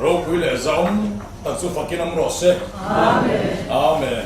ro pui le zaum tak chu fakinam ro se amen amen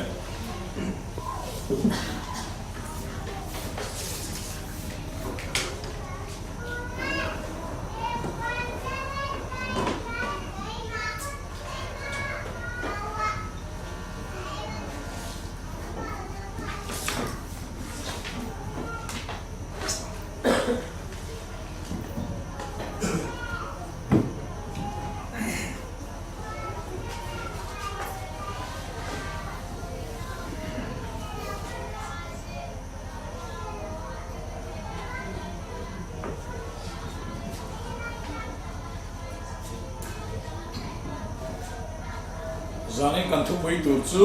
Zanin kan thu pui tu chu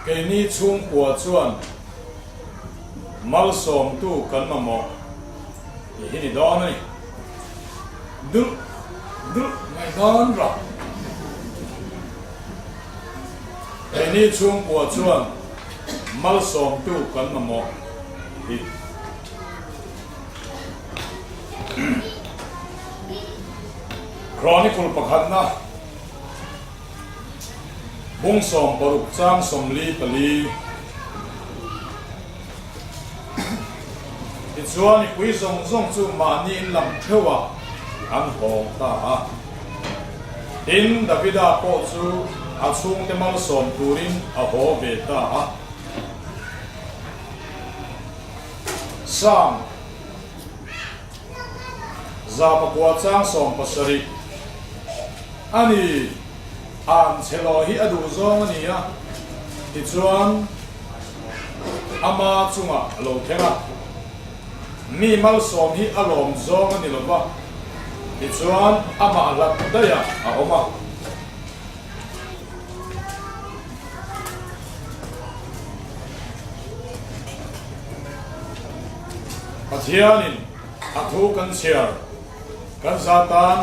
ke ni chung kwa chuan mal som tu kan ma mo hi ni don ni du mai don ra ke ni chung kwa chuan mal som tu kan ma mo hi Chronicle pakhat na bung som baruk chang som li pali ti chuan pui zong zong chu mani in lam thewa an hong ta in davida po chu a chung te mal som turin a ho ve ta sam za pa kwa chang som pasari ani an chelo hi adu zong ani ya ti chuan ama chunga lo thenga mi mal som hi alom zong ani lo ba ti chuan ama lat da ya a oma pathianin athu kan share kan satan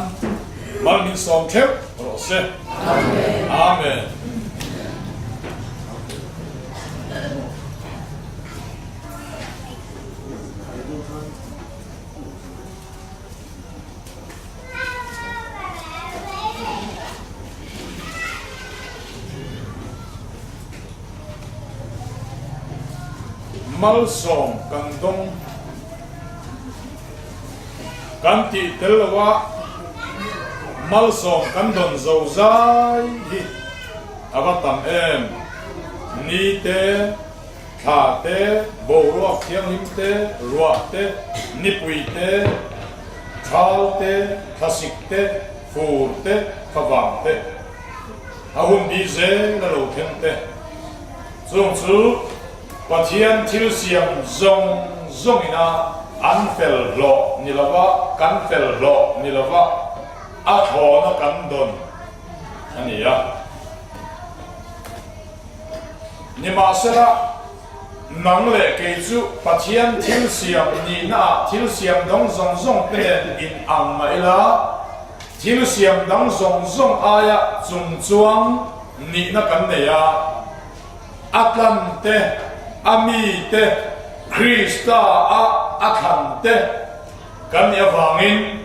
mal min som thep ro se amen amen mal som kan dong kan ti telwa mal som kan don zo zai hi avatam em ni te tha te bo ro thiang him te ro te ni pui te thal te thasik te fur te khawang te ahum bi ze la lo khen te zong chu pathian thil siam zong zong ina an fel lo ni lawa kan fel lo ni lawa a thona kan don ani ya ni ma sera nang le ke chu pathian thil siam ni na thil siam dong zong zong te in ang mai la thil siam dong zong zong aya chung chuang ni na kan ne ya atlante ami te Krista akhante kan ya wangin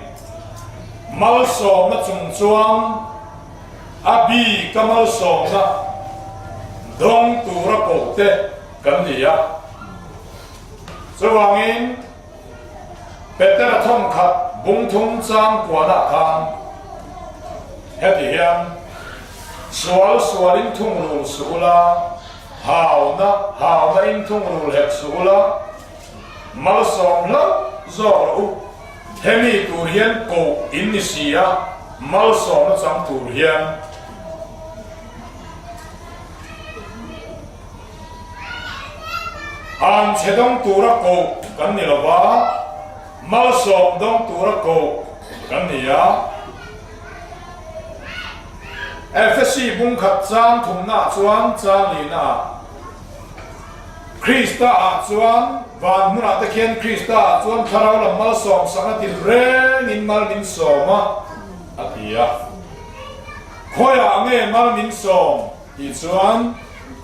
mal som na chung chuang abi kamal som na dong tura ko te kan ya chuangin peter thong khat bung thung chang kwa na khang heti hian swalin thung ru sula hào na in thung ru hek sula mal som la zo hemi tur hian ko in ni sia mal som na chang tur hian an chedong tura ko kan ni lawa mal som dong tura ko kan ni ya FSC bung khat chang thum na chuan chang ni na Krista a chuan van muna te khian Krista a chuan tharau lam mal som sanga til reng in mal min soma atia khoya nge mal min som ti chuan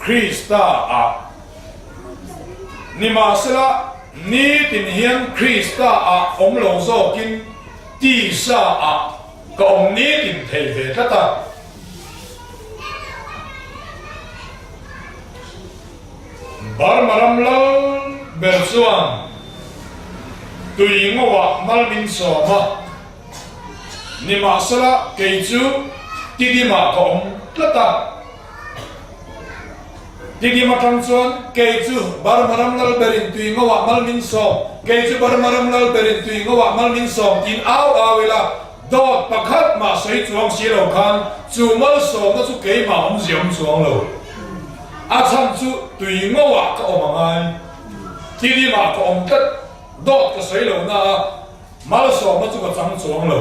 Krista a ni ma sela ni tin hian Krista a om lo zo kin ti sa a ก็องค์นี้กินเทเวทตาบารมารำลาเบลส่วนตุยงว่ามัลมินสอมานิมาสละเกจูติดิมาก็องละตาทีนี้มาทำส่วนเกจูบารมารำลาเบรินตุยงว่ามัลมินสอเกจูบารมารำลาเบรินตุยงว่ามัลมินสอกินเอาเวลาดอดประคัดมาใส่จวงเสียเราคันจูมัลสอก็จูเกยมาอมเสียมจวงเราอาชันจูตุยงว่าก็อมงานทีนี้มาก็อมตัดดอดก็ใส่เราหน้ามัลสอก็จูก็จังจวงเรา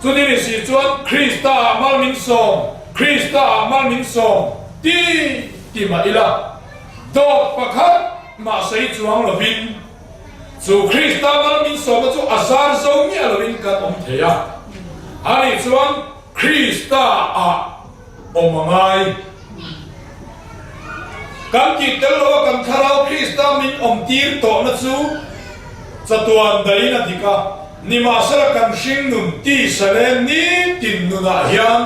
จุดนี้สิจวนคริสตามัลมินสอคริสตามัลมินสอที่มาอีละดอกประคัดมาใส่จวงละวินจูคริสต์มันมีสมจูอาซาร์โซมีละวินกันอมเทียอันนี้จวงคริสต์อมไงกันกิตลกันคาราวคริสต์มินอมตีร์โตนัจูจะตัวอันใดนัดิกานิมาสระกันชิงนุนตีสเลนนี้ตินนุนาเฮียน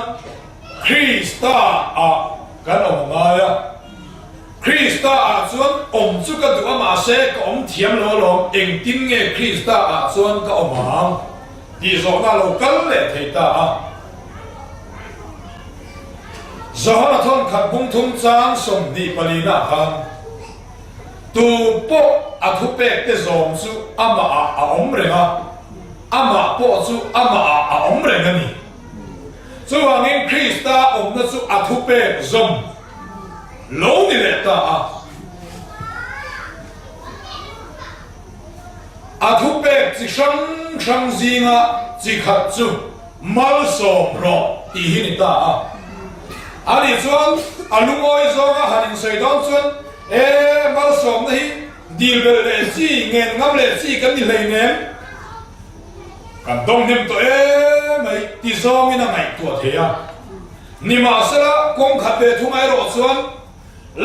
คริสต์กันอมไงคริสต์ส่วนอมจุกตัวมาเสกอมเทียมโลเองทิ้งเงคริสต์ส่วนก็อมหางที่สองเรากันเลยเถิดสหรัฐขัดบุงทุ่งจางสมดีปรินาคันตูปออัทุเปกเตจอมจูอามาอมเรงอามาปอจูอามาอมเรงนี่ส่วนนี้คริสต์อมนั่นจูอัทุเปกจอมโลนี่แหละตาอาทุเปกจิช่างจิงะจิขัดจูมัลสอมรอตีหินตาอันนี้ส่วนอนุโมยส่วนหันใส่ดอนส่วนมัลสอมนี่ดีเบลเลจีเงินงับเลจีกันนี่เลยเนี่ยกันต้องเนมตัวไม่ที่สองนี่นะไม่ตัวเทียนี่มาสละกงขัดเบทุไม่รอส่วน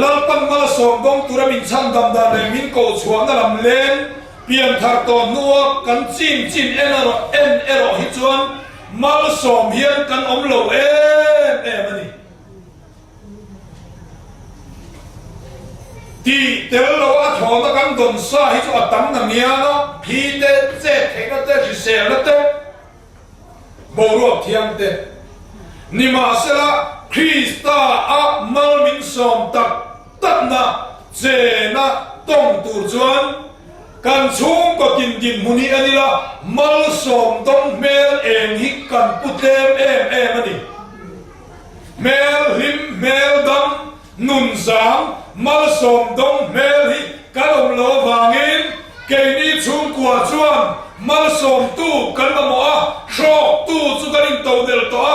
ลาปันมาสองดงตุระมินชันดำดำเลยมินโกชวนนั่นลำเล่นเปลี่ยนทางตัวนัวกันจินเอโรฮิจวนมาสองเฮียนกันอมโลมันนี่ที่เตลโลอาทอนกันโดนซาฮิจวนตั้งนั่งเนียนะพี่เตเจ็ดเฮกันเตจิเซลเตบรวบเทียมเตนี่มาสละคริสต์มัลมินสอมตัดนะเจนะต้องตูจวนกันชุ่มก็กินมุนีอันนี้ละมัลสอมต้องเมลเองฮิกันปุเตมมันนี่เมลหิมเมลดำนุนสามมัลสอมต้องเมลฮิกันอมโลวางินเกนี่ชุ่มกว่าจวนมัลสอมตู้กันมาหมอชอบตู้จุกันอินโตเดลตัว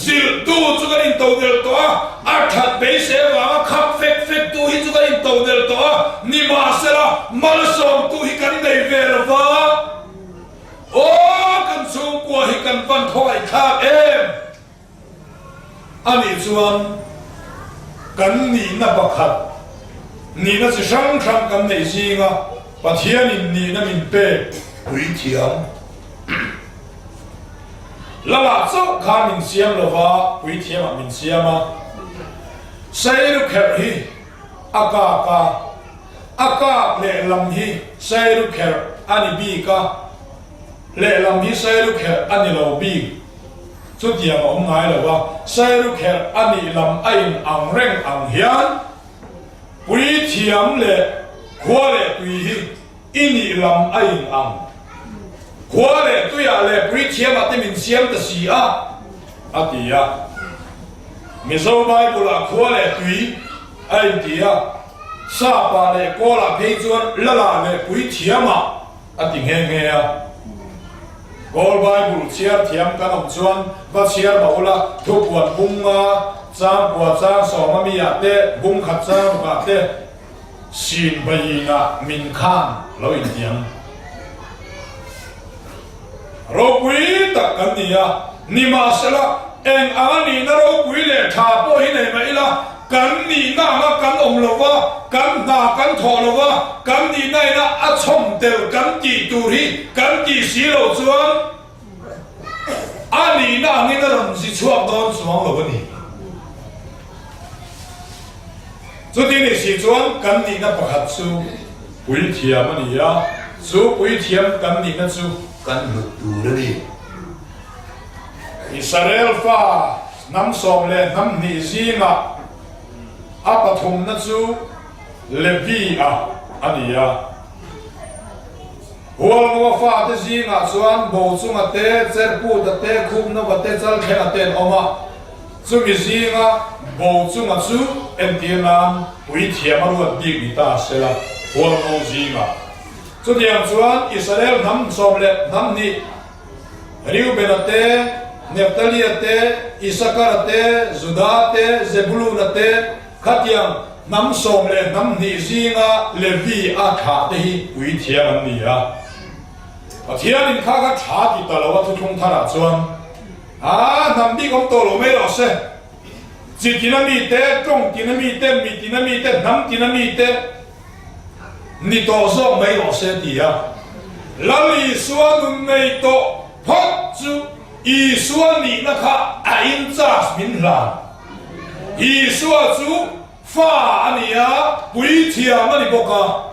สิลตู้จุกันอินโตเดลตัวอาทัดเบสเอวาขับเฟกตู้ฮิจุกันอินโตเดลตัวนิมาเซละมัลสอมตู้ฮิกันในเวลวาโอ้กันสูงกว่าฮิกันฟันคอยข้าอันนี้ส่วนกันนี่นับขัดนี่น่าจะช่างกันในจริงอ่ะปะเทียนนี่น่ามินเป้วิเทียมแล้วล่ะเจ้าข้ามินเสียมหรือว่าวิเทียมมินเสียมใส่ลูกแขกฮีอากาเล่ลำฮีใส่ลูกแขกอันนี้บีกาเล่ลำฮีใส่ลูกแขกอันนี้เราบีสุดที่ยังง่ายเลยว่าใส่ลูกแขกอันนี้ลำไอ้อังเร่งอังเฮียนวิเทียมเล่ขัวเล่ตุยฮีอินี่ลำไอ้อังขวาเล่ตุยอะไรบริเทียมที่มินเสียมตะสีอาทิยามิโซไบบุลาขวาเล่ตุยไอ้ทิยาซาปาเล่โกลาเพจวนละลาเล่บริเทียมอาทิเงี้ยโกลไบบุลเชียร์เทียมกันอมชวนว่าเชียร์มาอุลาทุกวันบุ้งจางปวดจางสองมีอาเตบุ้งขัดจางอาเตสินไปนะมินข้างเราอินเดียเราคุยตักกันนี่นี่มาเสละเองอันนี้นะเราคุยเลยชาโปหินไหนมาอีละกันนี่น่ามากันอมโลวะกันน่ากันทอโลวะกันนี่ไหนนะอัชมเดลกันจีตูรีกันจีสีโลจวน anh ấy nó chỉ chuộc đón xuống rồi vấn đề cho nên là chỉ chuan cần đi nó bạc chú quý thiam mà đi à chú quý thiam cần đi nó chú cần một đủ đấy Israel pha nắm sòng lên nắm nị gì mà áp thùng nó chú Levi à anh à hual mo fa te gì ngã chuan bầu chung à te cher pu te khum nó và te chal khen à ten oma chung mi gì ngã bầu chung à chú em tiền nam quý thiam mà luôn đi người ta sẽ là hual mo gì ngã cho nên chuan Israel nắm sòng lên nắm nị riu bên te Nephtali te Isakar te Judah te Zebulun te khatiang nắm sòng lên nắm nị gì ngã Levi à thả te hi quý thiam anh nị à thiên linh khá khá trả thì ta là vật thùng thà là chuan nằm đi công tổ lỗ mấy lỗ xe chỉ tin là mi té trong tin là mi té mi tin là mi té nắm tin là mi té ni tổ số mấy lỗ xe đi à là lý xuân nun này tổ phát chú ý xuân ni na khá anh cha min lan ý xuân chú pha anh à quý thiam anh đi bốc à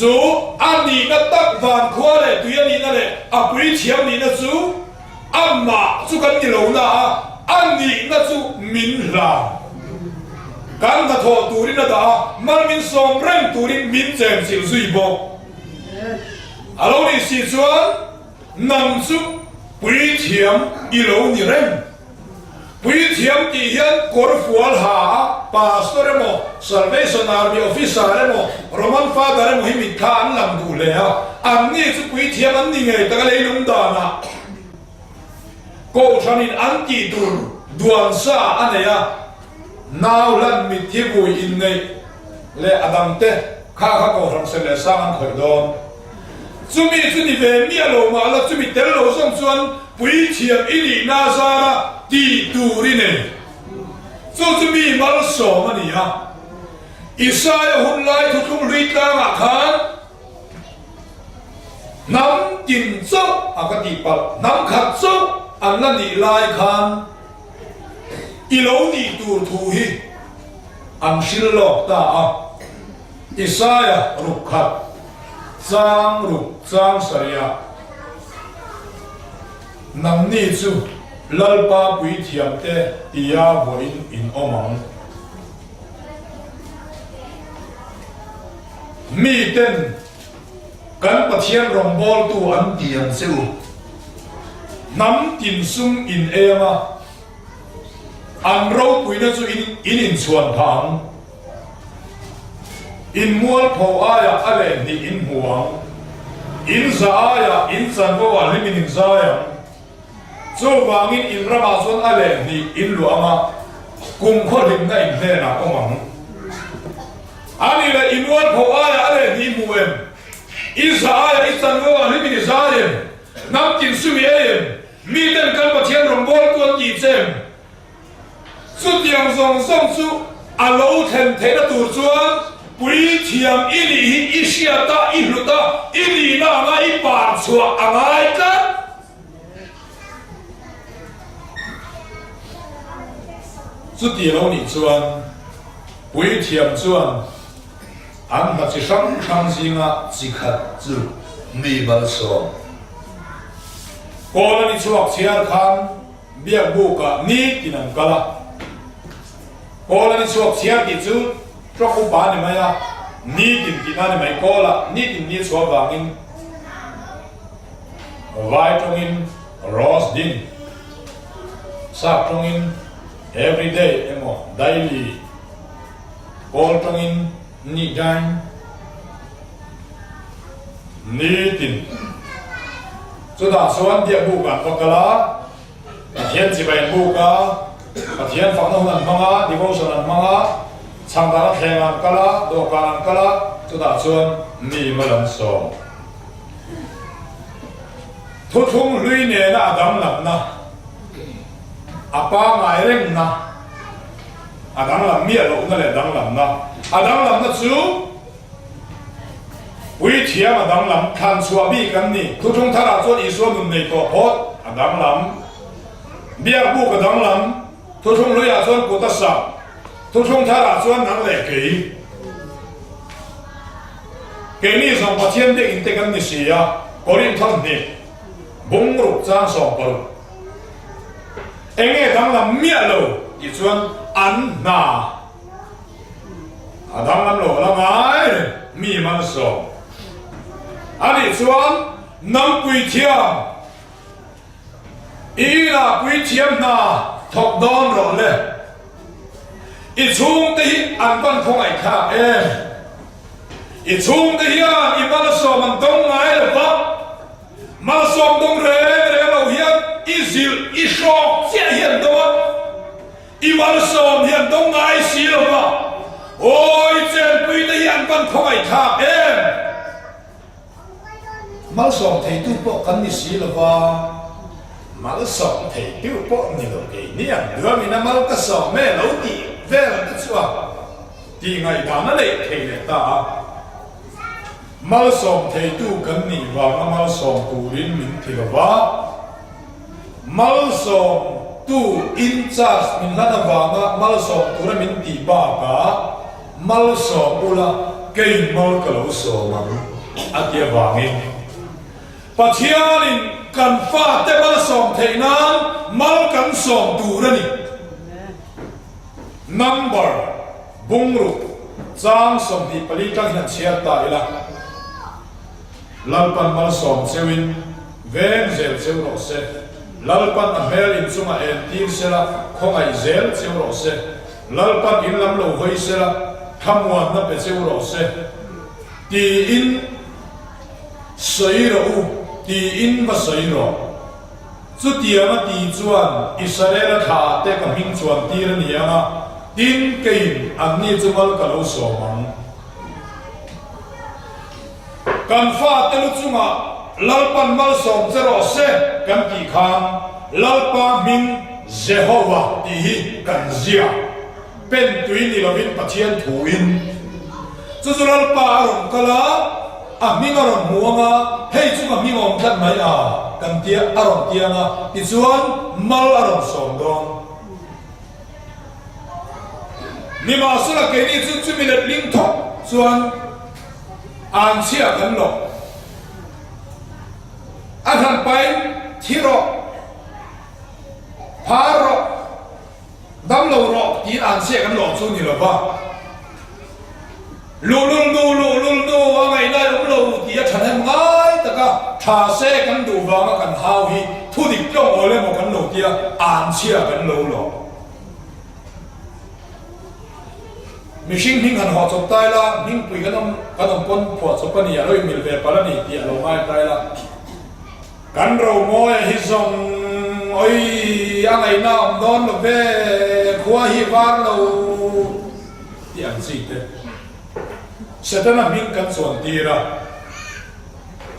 chú anh đi nó tắc vàng khoa lệ tùy anh đi nó lệ quý thiam đi nó chú anh mà chú cần đi lâu na anh đi nó chú min là cần ta thọ tùy nó đã mà mình sống rèn tùy mình chém chịu duy bộ alo đi xí chuan nằm chú quý thiam đi lâu ni rèn quý thiam thì hiện cor fual ha pastor mo Salvation Army officer mo Roman father mo himit kha an lam du le ha an ni chu quý thiam an ni ngai ta le lung da na ko thanin an ti tur duan sa anaya naw lan mi thi vui in nei le adam te kha kha ko ram se le sang an khoi don chu ni ve mi alo ma la chu mi tel lo song chuan quý thiam ini na sa ti tu ri ne so chu mi mal so ma ni ha Isaiah hun lai thu thung lui ta ngã khan nắm tin châu ka ti pal nắm khát châu an la ni lai khan i lo ni tu thu hi an sil lok ta Isaiah ruk khat chang saria nam ni chu lalpa quý thiam te tia voin in omang mi ten kan pathian rombol tu an tiang seu nam tin sum in ema an ro pui na chu in chuan phang in mual pho aya ale ni in huang in za aya in chan bo wa limin in zaya cho vangin in rama chuan ale ni in luama kum kho lim na in hle na omang ani la in mual pho aya ale ni muem Isaiah istango ani min Isaiah nam tin sumi em mi den kan pathian rombol tuan ti chem su tiang song chu alo then the na tur chuan pui thiam ini hi isiata iluta ini na nga i par chua angai ka su ti lo ni chuan pui thiam chuan an ma chi sang singa chi khat chu mi bal so ko la ni chuak chiar khan bia bu ka ni tinam kala ko la ni chuak chiar ki chu tro ku ba ni maya ni tin ki na ni mai ko la ni tin ni chuak wangin vai tongin ros din sa tongin every day emo daily ko tongin ni dan ni tin cho da suan dia bu kan pakala pathian chi bai bu ka pathian phang no nan manga devotion nan manga chang da thenga kala do kan kala cho da suan ni malan so thu thung lui ne na adam lam na apa ngai reng na adam lam mi lo na le dang lam na adam lam na chu quý thiam adam lam khan chua bi kan ni thu thung thara chuan i so nun nei to hot adam lam เบียร์บุกกระดังหลังทุกช่วงเลยอาส่วนกุตสับทุกช่วงท่าราส่วนนังเล็กเกนี่สองพันเทียนเด็กอินเตกันนิสิยาโอรินทันนี่บุ้งรุจ้างสองปรุเองดังลำเมียโลอีส่วนอันนาดังลำโลละไงมีมันสองอันนี้ส่วนน้ำกุยเทียมอีน่ะกุยเทียมน่ะทอกดอนรอเลยอีช่วงที่อันบันคงไอ้ข้าอีช่วงที่อีมันสองมันต้องไงหรือเปล่ามันสองต้องเร่เราเฮียอีซิลอีชอกเสียเฮียตัวอีมันสองเฮียต้องไงสิหรือเปล่าโอ้ยเจนกุยที่อันบันคงไอ้ข้าmal song thầy tu bộ cần đi xí là va mal song thầy tu bộ nhiều cái niệm đưa mình mal cái song mẹ lâu đi về là cái gì thì ngày đó nó lại thầy lại ta mal song thầy tu cần đi vào mal song tu đến mình thì là va mal song tu in charge mình là vào mal song tu là mình đi ba cả mal song ula cái mal cái lâu song mà anh kia vàng ấyปัจเจียนินกันฟ้าเตมัลส่งเทนั้นมัลกันส่งดูระนี่ number บุงรุจางส่งที่ผลิตกันเชียร์ตายละลัลปันมัลส่งเซวินเวนเซลเซลโรเซลัลปันอเมรินซุมาเอ็นทีเซละคงไอเซลเซลโรเซลัลปันอินลำโลหอยเซละคำวันนับเป็นเซลโรเซตีอิน水了第因不水了，这点嘛地转，以色列的他这个民转地了你啊，顶给安尼这么个老说忙，干发的路子嘛，老板mal送这罗些干地康，老板民耶和华第干家，变对你了民不见土因，这是老板用个啦。มีอารมณ์มัวมาให้จุกมีอารมณ์ทัดไหมกันเตียอารมณ์เตียงที่ส่วนมัลอารมณ์สองดองนี่มาสุดละเกนี่จุมีเด็ดลิงทองส่วนอ่านเชี่ยกันหรอกอาหารไปที่รอพารอดำเรารอที่อ่านเชี่ยกันหรอกส่วนนี้หรอปะลูว่าไงได้ลูที่จะฉันให้ง่ายแต่ก็ถ้าเสกกันดูว่ากันหาวฮีทุดิจ้องอะไรมากันลูที่อ่านเชี่ยกันลูหรอมิชิงหิงหันหัวจบตายละหิงปุยกันต้องปนผัวจบปนีอะไรมิลเวปาลนี่ที่เราไม่ตายละกันเราโม่ฮิซงโอ้ยอะไรน่าอมดอนเวขัวฮิวานเราที่อันซีเตเสด็จน้ามิงกันส่วนตีระ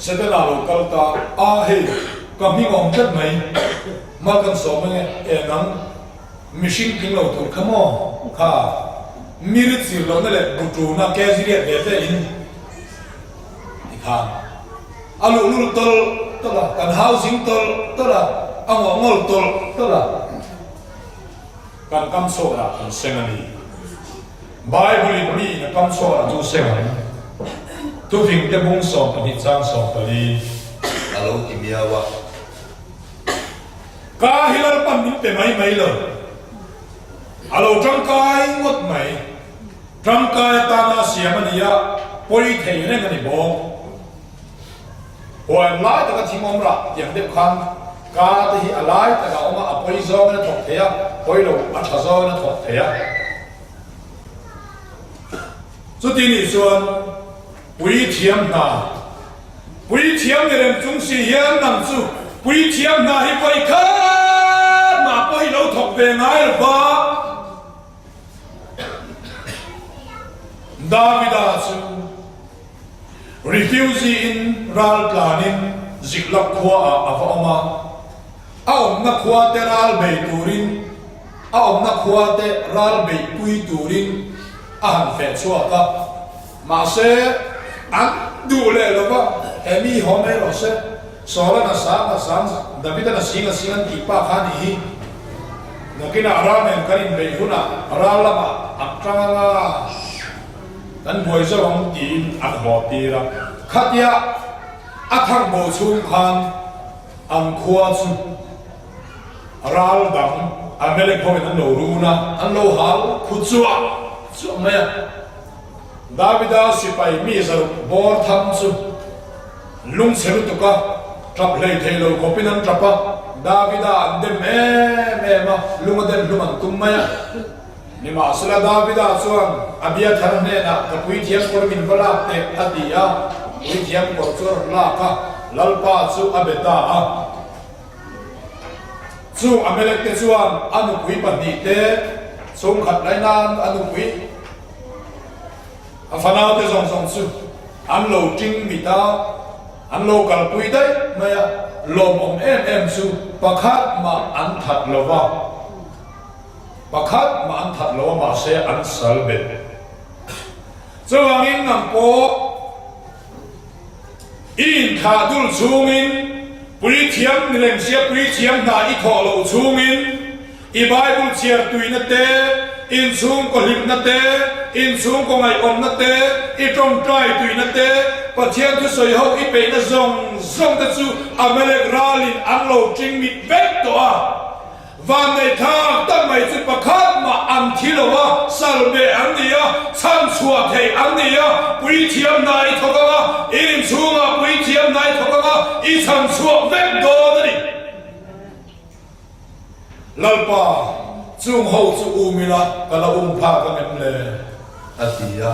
เสด็จน้าโลกัลตาเฮก็มิงองจัดไหมมากันสองมั้งนังมิชิงพิงเราถูกขโมยค่ะมีริสิลนั่นแหละบุตรน่าแกสิเรียเด็ดอินอีกครั้งลูตลตัวละกัน housing ตัวละงอตัวละกันคำโซ่ละกันเซงนี่Bible ni nakam so tu sengai tu phing te bung so pani chang so pali alo imiawa ka hilal pan min pe mai lo alo tang kai ngot mai tang kai ta na siamania poi thei ne ngani bo hoi lai ta ka thimom ra yang de khan ka te hi alai ta ka oma apoi zo na thok thea poi lo a tha zo na thok thea这地里说，为天呐，为天的人总是也能做，为天呐，一块看，那不会老头别爱了吧？大卫大叔 refusing ral planin ziklak kuwa afama, aom na kuwa te ral bay turin, aom na kuwa te ral bay kui turin. Anh phải chua ta mà sẽ ăn đủ lệ rồi ba em đi hôm nay rồi sẽ số là sáng David là xin đi ba khán đi nakina aramen karin be huna aralama aktranga kan boizo ang tin akbotira khatya athang bo chung khan ang khua chu aral dam amelek phomen an lo runa an lo hal khuchua chu maya davida sipai mi zar bor tham chu lung seru tuka trap lei thelo kopinan trapa davida ande me ma lungaden luman tummaya ni ma sala davida chuan abia tharne na kapui thiam kormin balak te atia ui thiam ko chur la ka lalpa chu abeta a chu amelek te chuan anu pui pani te chung khat lainan anu pui afana te zong zong chu an lo ting mi ta an lo kal pui dai maya lom em chu pakhat ma an that lova pakhat ma an that lova ma se an salbe chuangin ngam po in thadul chungin pui thiam nileng sia pui thiam na i tholo chungin i bible chiar tuina te in chung ko lim na te in chung ko ngai om na te i trong trai tuina te pathian thu soi ho i pe na zong ta chu amelek ralin an lo ting mit vek to a van nei tha ta mai chu pakhat ma am thilowa salbe an dia chan chua thei an dia pui thiam nai thokawa in chunga pui thiam nai thokawa i chan chua vek do ni lalpa chung ho chu umila kala pha ka nem le atia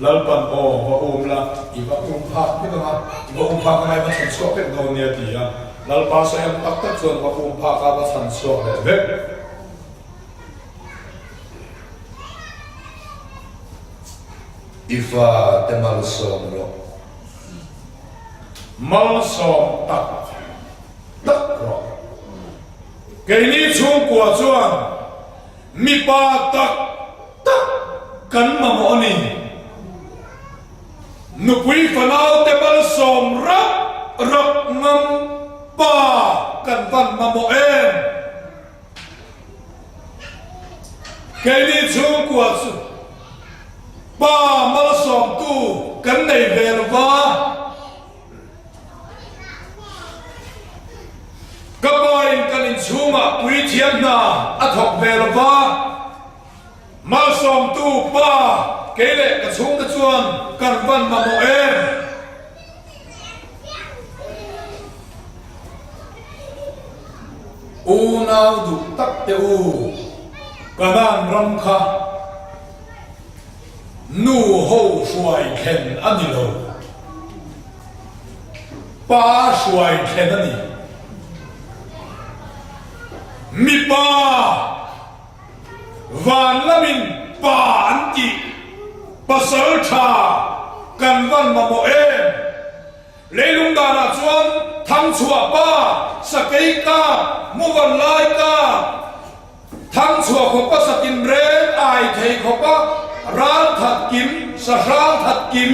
lalpan o la iba pha mi ka iba pha ka mai ba chan chua vek do ni atia lalpa sa yam tak tak chuan ba pha ka ba chan chua le vek ifa temal som ro mal som tak ro cái ní chung của chuan mi pa tak kan ma mo ni nu pui fanau te bal som rak ngam pa kan van ma mo em cái ní chung của chu pa mal som tu kan nei vel va kabain kanin chunga pui thiam na athok velova mal som tu pa kele ka chung ta chuan kan van ma mo em u nau du tak te u kanan ram kha nu ho shuai khen anilo pa shuai khen ani mi pa van lamin pa anti pasal tha kan van ma mo em leilung dana chuan thang chua pa sakai ka mu van lai ka thang chua ko pa sakin re ai thei ko pa ral that kim sa ral that kim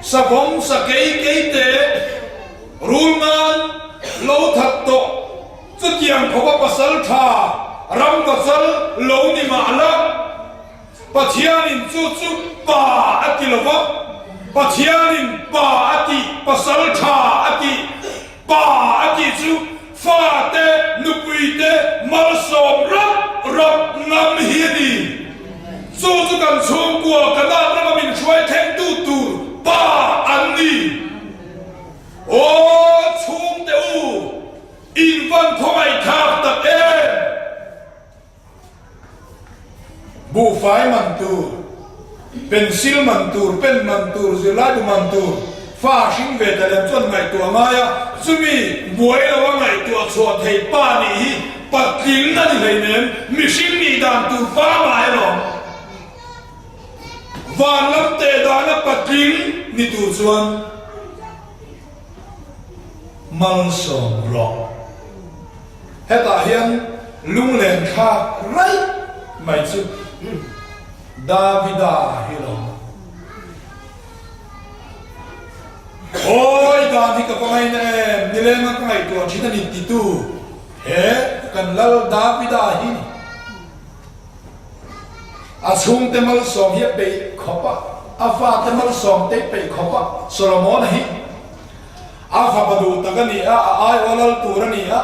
sa bom sakai ke te rungan lo that to chu tiang ko pasal tha ram pasal lo ni ma la pathianin chu pa atilova pathianin pa ati pasal tha ati pa ati chu fa te nupui te mal som rap ngam hi di chu kan chung kwa kana ram min choi theng tu pa an ni o chung te u in van thoi thak tak e bu fai man tu pencil man tu pen man tu ziladu man tu fa sing ve da lem chon ngai tu maya chumi buai la wa ngai tu chua thei pa ni hi pating na ni nei nem mi sing ni dan tu pa mai lo van lam te da na pating ni tu chuan mal som ro heta hian lung len kha rai mai chu davida hilo oi davi ka pangai na em nilema kai tu chita ni tu he kan lal davida hi อาซุงเตมัลสอมเฮียไปขบปะอาฟาเตมัลสอมเตไปขบปะโซโลมอนฮิอาฟาบดูตะกันนี่อาไอวอลตูรันนี่อา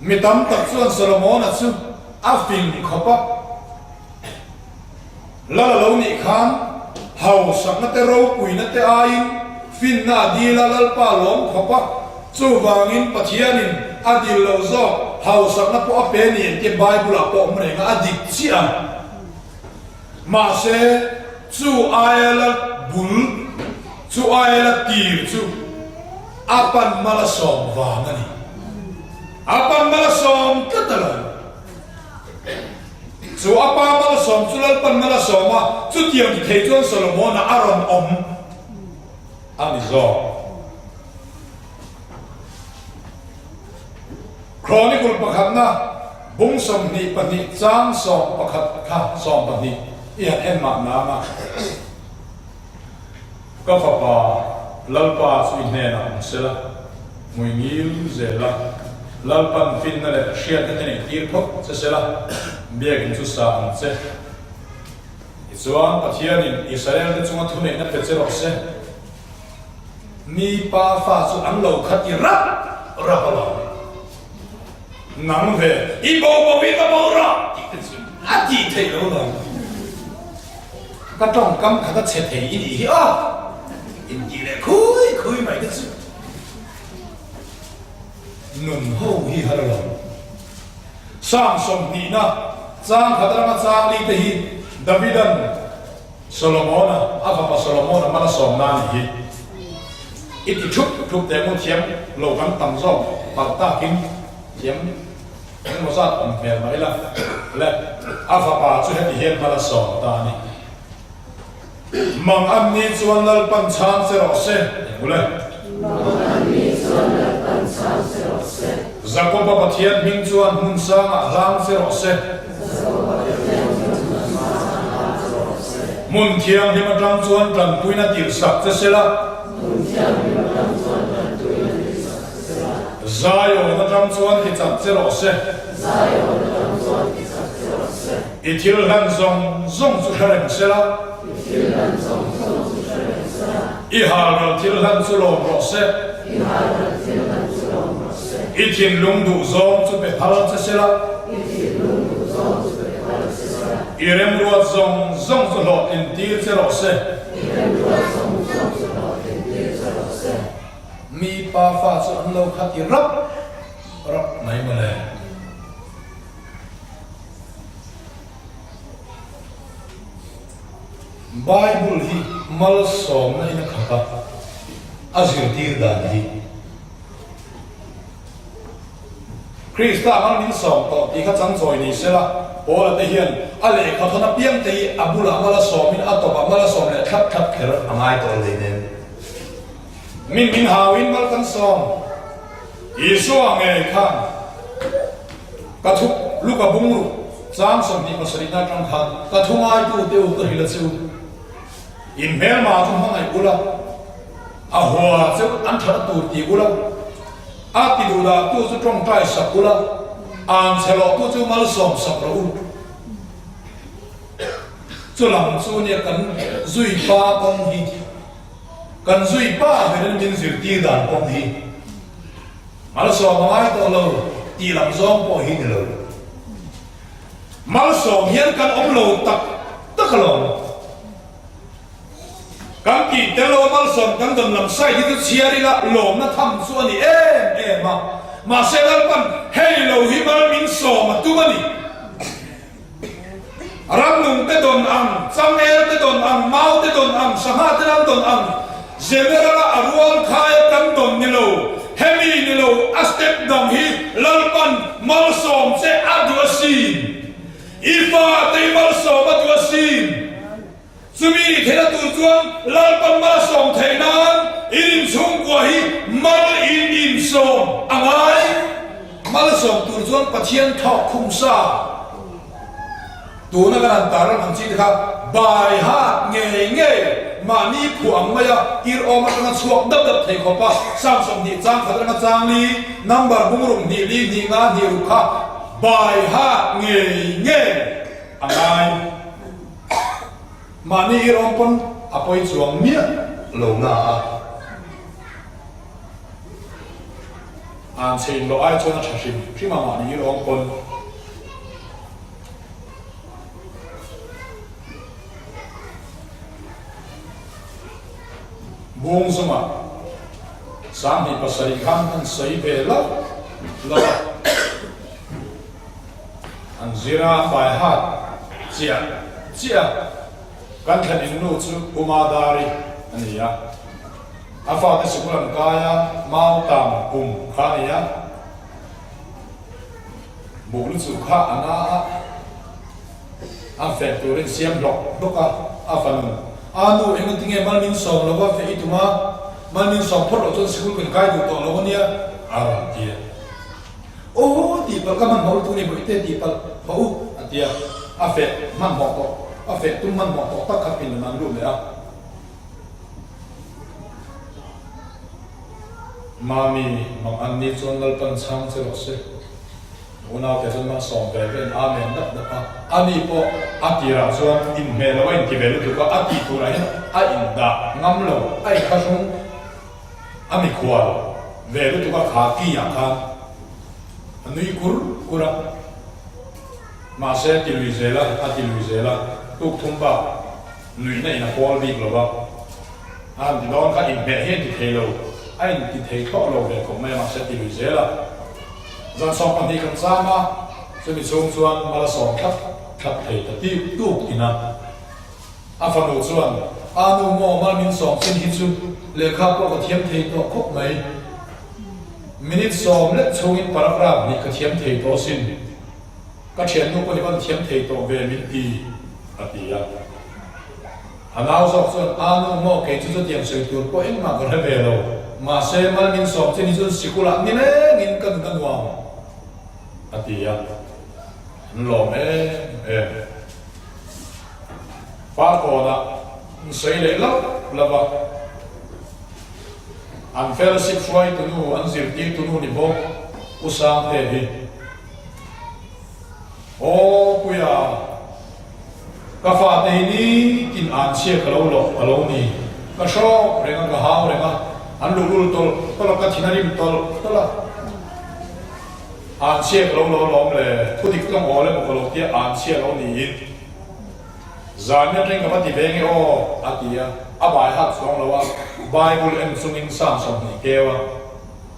มิตัมตักส่วนโซโลมอนซุอาฟินขบปะละละลูนี่ขันเฮาสักนัตเตโรปุยนัตเตอาอินฟินนาดีละละปาลมขบปะจูวางินปัจเจียนินอดีลโซเฮาสักนับปอเปนี่เก็บใบบุหรี่ปอมเรงอดีตเชียมาเซจูไอละบุลจูไอละตีร์จูอาปันมาลสอมวางันอาปันมาลสอมกัตละจูอาปันมาลสอมจูลปันมาลสอมว่าจูเทียมที่เทจวนโซโลมอนอารอนอมอันนี้โซครอนิกลประคับนะบุ้งสมนิปนิจางสองประคับข้าสองปนิเอียนเอ็นมานามาก็ฝ่าป่าลลป่าสุยเนนะเสละมวยงิลเซละลลปันฟินนั่นแหละเชียร์กันนี่ตีร์พกเสละเบียกินสุสานเสอิสวานปัจเจียนินอิสราเอลได้จงมาทุนเองนั่นเป็นเจ้าเสมีป่าฟ้าสุอันโลขัดอิรักรักอะไรนังเวอีโบโบวิตาโมระอาทิเทโลนังก็ต้องกำขัดเฉดอินอีอ่ะอินดีเลยคุยไม่ได้สินุ่มหูฮีฮาร์ลสร้างสมนีนะสร้างขัดมาสร้างลีเตฮีดาวิดันโซโลมอนอาฟาปาโซโลมอนมาลสอมนานีอิติชุบทุกแต่มุเทียมโลกันตั้งซ่อมปัตตากินเทียมนั่นมาสัตว์ผมเห็นไหมล่ะและอาฟาปาช่วยให้เห็นมาละสองตานี่มังอันนี้ส่วนนัลปัญชานเสรอเซบุเลยจักรพรรดิเทียนมิงส่วนมุนสังลางเสรอเซมุนเทียมที่มาทำส่วนกันตุยนาติสักเสละซายโอนะจำส่วนที่จับเจรอเซอิทิลหันซงสุขเรงเซละอิฮาร์ทิลหันสุโลมรอเซอิทินลุงดูซงสุเปพารันเซละอิเรมรัวซงสุโลอินทีเซรอเซมีป่าฟ้าสุดโลกขัดที่รับไหนมาเลยไบเบิลฮีมัลสอมในนักขับอาศัยตีร์ดานฮีคริสต์มันมินสอมต่อที่เขาจังจอยนี่เสละโอ้ละเทียนอะไรเขาทำเพียงแต่อับุลามัลสอมมินอัตบะมัลสอมเนี่ยทับเกิดอะไรตัวเลยเนี่ยมินหาวินมัลกันซองอีสัวเงยขันกระทุกลูกกระบุงลูกจามสมนิมัสรินาจังขันกระทุงไอตูเตียวตัวฮิลซิวอินเมลมาทุ่งห้องไอกุลาอาหัวเจ้าอันทัดตูตีกุลาอาติดูดาตัวจะตรงใจสักกุลาอ่านเสลอตัวจะมัลสอมสักรูจุลังสูเนี่ยกันจุยป้าปงฮีกันซุยป้าเป็นมินสิตีดานปงฮีมาลสอมไม้ตัวเราตีลำซองปงฮีนี่เรามาลสอมเฮียนกันอมโลตักลงกันกีเตโลมาลสอมกันดนลำไส้ที่ตุเชียริละหลงนั่งทำส่วนนี้มาเซลันปันเฮโลฮิมาลมินสอมมาตัวนี้รังนุ่งเตดนอังซัมเอลเตดนอังมาเตดนอังสมาเตนันดนอังเจเนอเรลอารวลคายกันดนนิโลเฮมีนิโลอัสเตปดองฮีลลปันมัลสอมเซอัดวซีนอีฟาเตมัลสอมอัดวซีนสุมีเทนตุจวนลลปันมัลสอมเทนันอินชุงกว่าฮีมัลอินสอมอะไรมัลสอมตุจวนปะเทียนทอกคุมซาตัวนักการตาร์มันจีนครับบายฮาเงยมานี่ผัวไม่ยาอีร์อมาตั้งสวกดับเทคอปะสร้างสมดีจ้างขัดมาจ้างลีนัมบาร์บุ้งรุ่งดีลีดีงานดีรุขะ bài hát nghề nghe anh ai mà ni rong pon apoi chuang mía lâu ngã anh xin lo ai cho nó chả xin khi mà ni rong pon buông xuống mà sáng thì pasai khăn anh say về lắm anh zira bài hát chia chia kan khan in nu chu umadari ani ya afa ta sikulan kaya mau tam kum khania bulu chu kha ana afa turin siam lok doka afan anu engtinge malmin som lowa fe ituma malmin som phot ochon sikul kan kai du to lowania ara tia oh di pal kaman hol tu ni boite di pal bau atia afa man mo to afa tu man mo to ta khapin man lu le a mami mang anni chon dal pan chang che ro se una ke son ma som ve ben amen da da pa ani po atira chuan in me lo in ki ve lu ka ati tu ra hin a in da ngam lo ai kha sung ami khwa ve lu ka kha ki ya kha anui kura mà sẽ ti lui zela a ti lui zela tuk thum ba lui nei na pol big lo ba an di don ka in be he ti thelo ai ti thei tho lo ve ko mai ma sẽ ti lui zela zan som pan hi kan sa ma se mi chung chuan mala som thap thei ta ti tuk ina a fa no chuan anu mo mal min som sin hi chu le kha ko ka thiam thei to khop mai minute som le chungin paragraph ni ka thiam thei to sin ka thian nu ko ni ban thiam thei to ve min ti atia anau sok son anu mo ke chu chu tiang sei tur ko eng ma ko ve lo ma se mal min som chen ni chu sikula ni le ngin kan wa atia lo me fa ko na sei le la ba an fellowship shwai tu nu an zir ti tu nu ni bo usam the hi o puya ka fa te ni kin an che khalo lo ni ka sho renga ka ha renga an lu lu tol ka thinari tol tola an che khalo lo le thu dik tong ole mo khalo ti an che lo ni zanya teng ka ti bengi o atia abai hat song lo wa Bible and sunging sang som ni kewa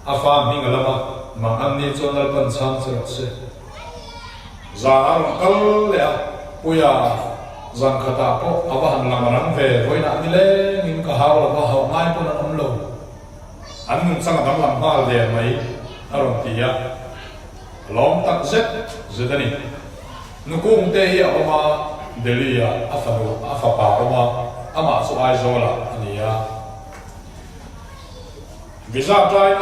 afam hi ngalama ma anni chonal pan chang se zar kal le puya zan khata ko awan lamarang ve voina ni le nin ka haw la ba haw ngai pon am lo an sang dam lam mal de mai aron tia lom tak zet zedani nu kung te hi oma delia afa pa oma ama so ai zola ania visa trai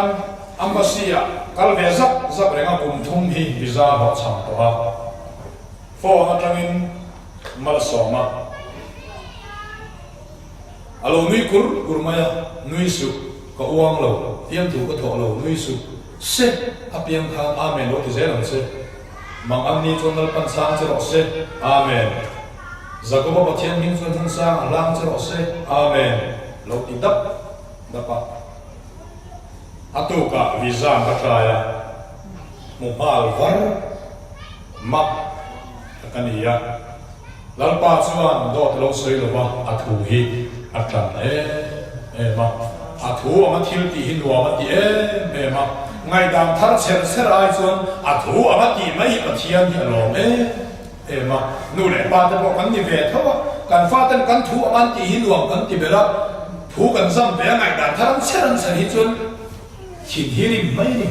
embassy kal ve zak renga kum thum hi visa ho cham to ha fo na tangin mal soma alo nui kurmaya nui su ko uang lo tiam tu ko tho lo nui su se apiang khang amen lo ti zelam se mang amni chonal pan sang che ro se amen zakoba pathian min chon thang sang lang che ro se amen lo ti dap pa atuka visa kataya mobile var map kaniya lalpa chuan dot lo sei lo ba athu hi atlan ma athu ama thil ti hin wa ma ti ma ngai dam thar cher ser ai chuan athu ama ti mai pathian hi lo ma nu le pa ta bo kan ni ve thawa kan fa tan kan thu aman ti hi luang kan ti bera thu kan sam ve ngai dam thar cher an ser hi chuan chỉ hiền mấy đi,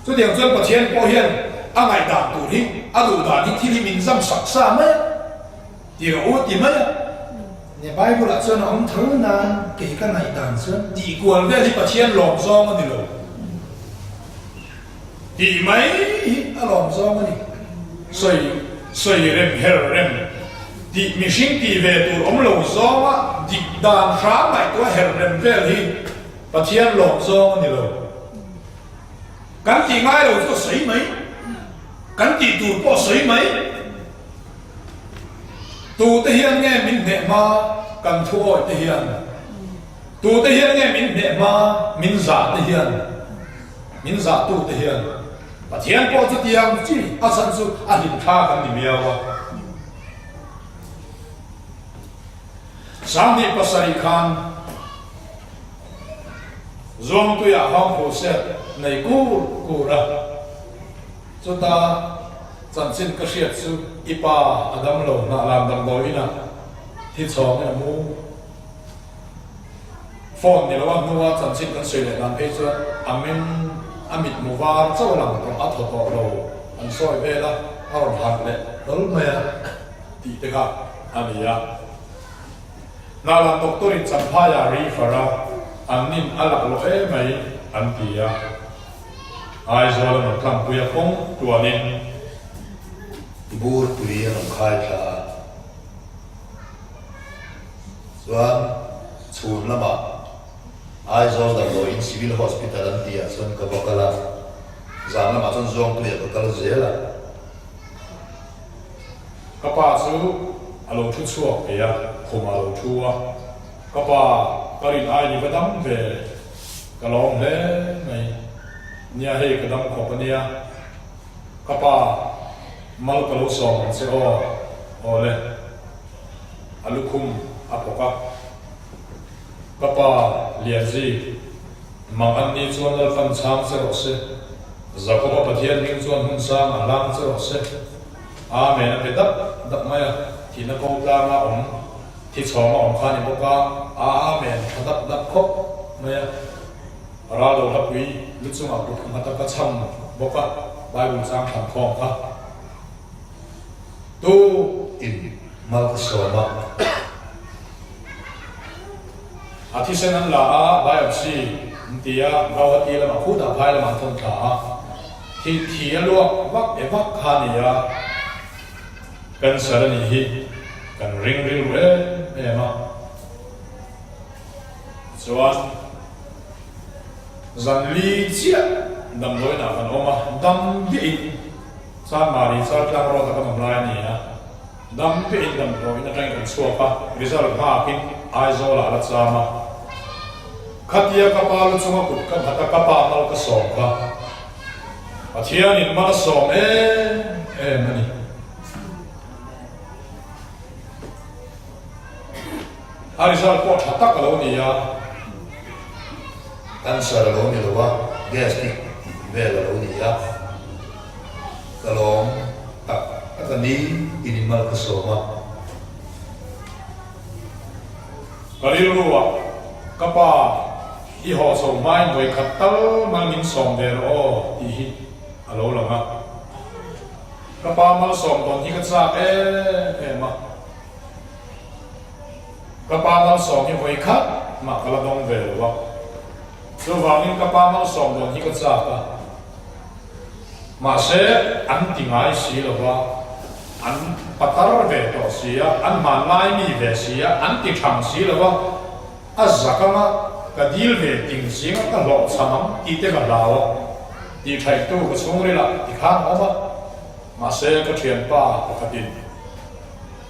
cho điều dân có tiền có hiền, anh ấy đạt đủ đi, anh đủ đạt đi thì mình dám sặc xa mấy, thì có út thì mấy, nhà bài của là dân ông thử nan kể cái này đàn dân, thì quan về thì có tiền lỏng gió mà đi rồi, thì mấy anh lỏng gió mà đi, soi rem, thì mình sinh thì về tụ ông lỏng gió mà, thì đàn sáng này có rem về thì có tiền lỏng gió mà đi rồi. Kan ti ngai lo cho sei mai kan ti tu po soi mai tu te hian nge min ne ma kan thu oi te hian tu te hian nge min ne ma min za te hian min za tu te hian pathian po chu tiang chi a san su a hin tha kan ni miawa sang ni pasari khan zong tu ya hong ho se nei ku ra chu ta chan chin ka hriat chu ipa adam lo na lam dam lo ina thi chong na mu phone ni lo nuwa chan chin kan sei le dan pe chu amin amit mu war chaw lang to a tho to lo an soi ve la har han le dol me ti te ka ania na lam doctor in champaya refera an nin alak lo e mai an tia ai zo la tham puya phong tuanin bur pui an khai tha chuan chhun lama ai zo da lo in civil hospital an tia chuan ka bakala zan lama chuan zong pui ka kal zela kapa chu alo thu chuak e ya khuma lo thua kapa karin ai ni vadam ve kalong le mai nia he kadam compania kapa mal kalo som se o le alukum apoka kapa liazi mang an ni chuan al fan chang se ro se zakoba pathian ning chuan hun sang alang se ro se amen pe dap maya thina ko la ma om thi chom om khani boka amen dap khop maya ra do la pui lu chung a ku ma ta ka cham boka bible sang tham khom ka tu in mal so ma athi senan la a biopsy tia rawati la ma khu da phai la ma thon tha thi luak vak e vak khania kan sarani hi kan ring re ema chuan zan li chia dam loi na kan oma dam bi san mari sa tlang ro ta kan lai ni ha dam bi dam loi na tang kan chua pa result ma kin ai zo la la chama khatia ka pa lu chunga kut ka hata ka pa mal ka som ka pathian in ma som mani Arizal po hatak kalau ni ya cancer lo ni lo wa gastric ve lo ni ya kalong tak atani inimal ka soma kalilu wa kapa iho so mai doi khatal mal min som der o hi alo langa kapa mal som don hi ka cha ma kapa mal som hi voi khat ma kala dong ve wa so wangin kapa mal som don hi ka cha ka ma se an tingai si lo wa an patar ve to sia an man lai ni ve sia an ti thang si lo wa azakama kadil ve ting singa ka lo chamam ti te ka law ti thai tu ka chungri la ti khang oma ma se ka thian pa ka tin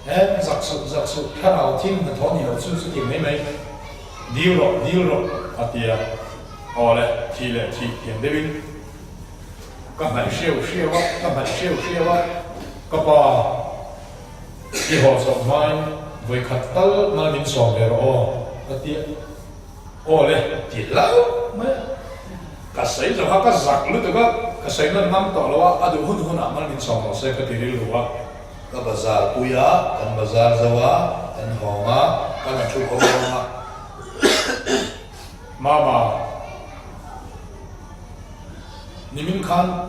zaksu kanao tin na thoni lo chu chu ti mai deal ro atia ole ti tian devin ka mai sheu wa ka pa ti ho so mai voi khatal mal min so le ro atia ole ti lau ma ka sai jo ha ka zak lu to ka sai na nam to lo adu hun amal min so lo se ka ti ri lo wa ka bazar puya kan bazar zawa kan homa kan chu homa mama nimin khan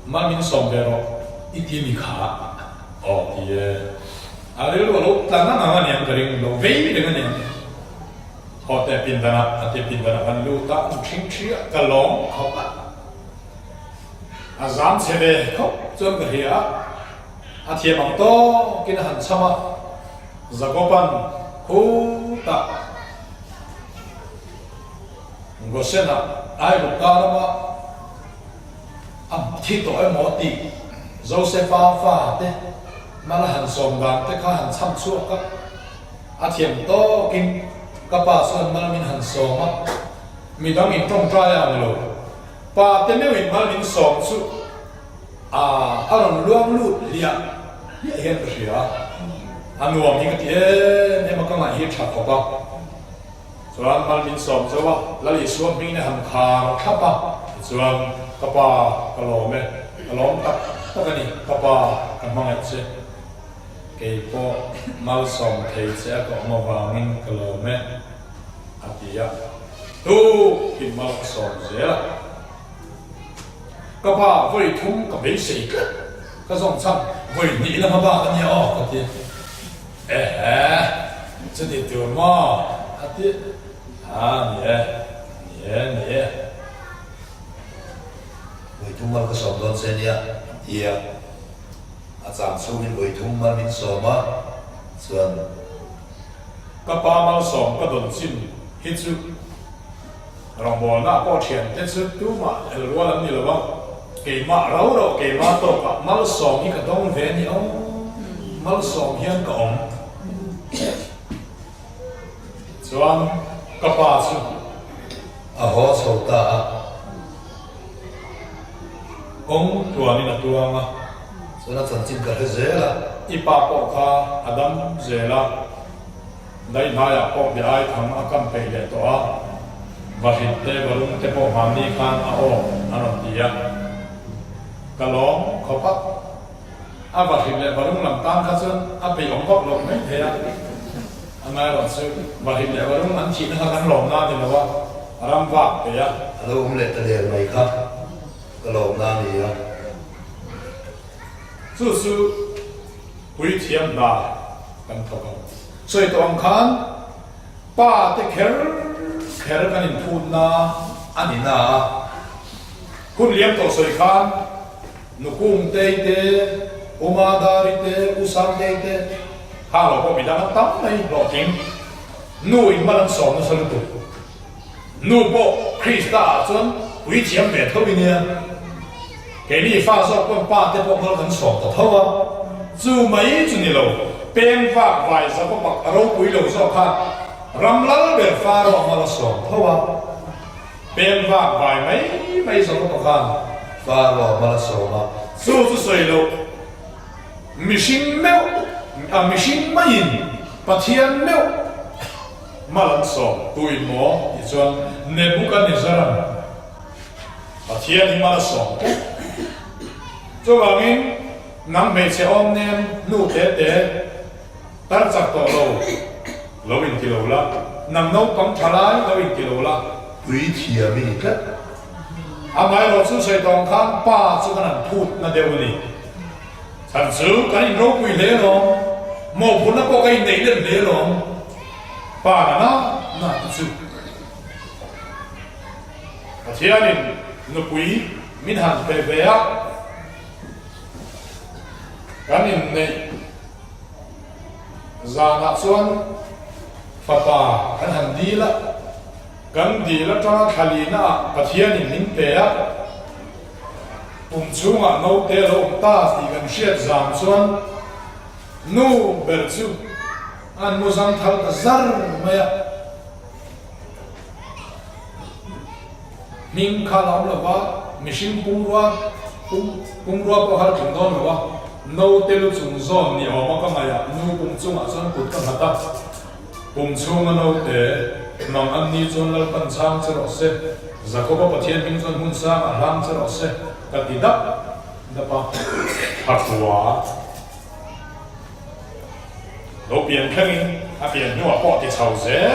mal min so le ro iti mi kha o ti ale lo ta na ma ni am ring lo ve mi de ne ho te pin dana kan lu ta ching chi ka long kho pa azam chebe kho chom ga hia athia mang to kin han chama zagopan khu ta ngosena ai lu ka ma am thi to ai mo ti Josepha pha te mà là hành sòng đàn te khá hành chăm chuộc các à thiểm to kinh các bà xuân mà là mình hành sòng á mình đang in trong trai à rồi bà te nếu in mà là mình sòng su à làm luang lụt liệt hiện cái gì à anh nuông những cái thế nên mà các bạn hiểu chặt không baoส่วนมันมีสองส่วนแล้วอีกส่วนมีเนี่ยหันขาทับปะส่วนกระปากระโหลกเนี่ยกระโหลกตักกันนี่กระปากระมังเอเซ่เกี่ยวกับมาลสองเทียเสียก็มาวางinกระโหลกเนี่ยอาทิตย์ตู้กินมาลสองเสียละกระปาไว้ทุ่มกับไม่สิก็ส่งซ้ำไว้หนีแล้วมาบ้ากันเนี่ยอ๋อก็ทีจะติดตัวมั้งอาทิตย์你为土马个上段时间呀，咱出面为土马民说嘛，算。ก็ปามาสองก็โดนจิ้มฮิตซุเราบอกน่าก็เฉียนแต่สุดตัวมารู้ว่านี่หรือว่าเกี่ยมาเราเกี่ยมาตัวกับมาสองนี่ก็ต้องเวียนนี่อ๋อมาสองเฮียนก็อ๋อส่วนก็ปาสุ啊，好臭大啊！องตัวนี่นะตัวมา所以那曾经可是热了，อีปาปอกข้าอดัมเจล่าได้นายปอกย้ายทางอากัมเปเดตัววาหิตเตบรุงเตปอมานีคันอาโออันนี้ยกะล้อมเขาพักอาวาหิตเลบรุงลำตามข้าซึ่งอาไปองค์พบลงไม่เทียอันนั้นเราซึ่งวาหิตเลบรุงนั้นชีนข้าทั้งหลงน่าจะรู้ว่ารำวักเทียแล้วเล็ดตะเลียนไหมครับก็ลงน้ำนี่อ่ะสู้ๆวิเทียมได้กันทุกคน所以当看把的开กันอินพูดนะอันนี้นะคุณเลี้ยงตัวสวยขันนุกุมเตยเตอุมาดาริเตอุสังเตยเตข้าเราก็ไม่ได้ตั้งในหลอกจริงนู่นมันสอนสรุปนู่นบอกคริสต์จนวิเทียมแบบเท่านี้เนี่ย给你发说跟把的บอกเขา很爽的เท่าว่าจู่ไม่จู่นี่เราเป็นฝากไว้สักปักเราคุยเราสอบค่ะรำลังเดือดฟ้าเรามาละสองเพราะว่าเป็นฝากไว้ไม่สักปักค่ะฟ้าเรามาละสองมาสู้จะสวยเรามิชิมเมลมิชิมไม่ยินปะเทียนเมลมาละสองตัวอินหมอที่ส่วนเนบุกันนิสรันปะเทียนที่มาละสองตัวว่างี้น้ำไม่เชื่อมเนี่ยนู่นเตะตั้งจากตัวเราอินกิโลละน้ำนกต้องทลายเราอินกิโลละวิเทียมีกันทำไมเราซื้อใส่ตองข้างป้าซื้อขนาดพูดนั่นเดียวนี่ฉันซื้อกันอินโรกุยเล่หรอโมพุนนักก็อินเดียเล่หรอป้าน่ะซื้อเทียนินนุกุยมินหันเปเบียกันอินในจานักส่วนฟ้ากันหันดีละกันดีละจ้าขลีน่ะปะเทียนิมินเปียปุ่มชูงะโนเตโรตาสีกันเชียดจามส่วนนูเบอร์จูอันมุซังทัลกซาร์เมียมิงคาลามละว่ามิชิมปุงรัวพอหาจุดนอนละว่าโนเตลุจุงซอนนี่ออกมาก็มาอย่างนูปุ่มชูงะส่วนกุดกันหัดปุ่มชูงะโนเตน้องอันนี้จนเราปัญชามจะรอเสจะก็ปะเทียนมิงจนหุ่นสร้างอารามจะรอเสกัดดับปะหักหัวเราเปลี่ยนแค่นี้เปลี่ยนหัวปอดที่เฉาเสีย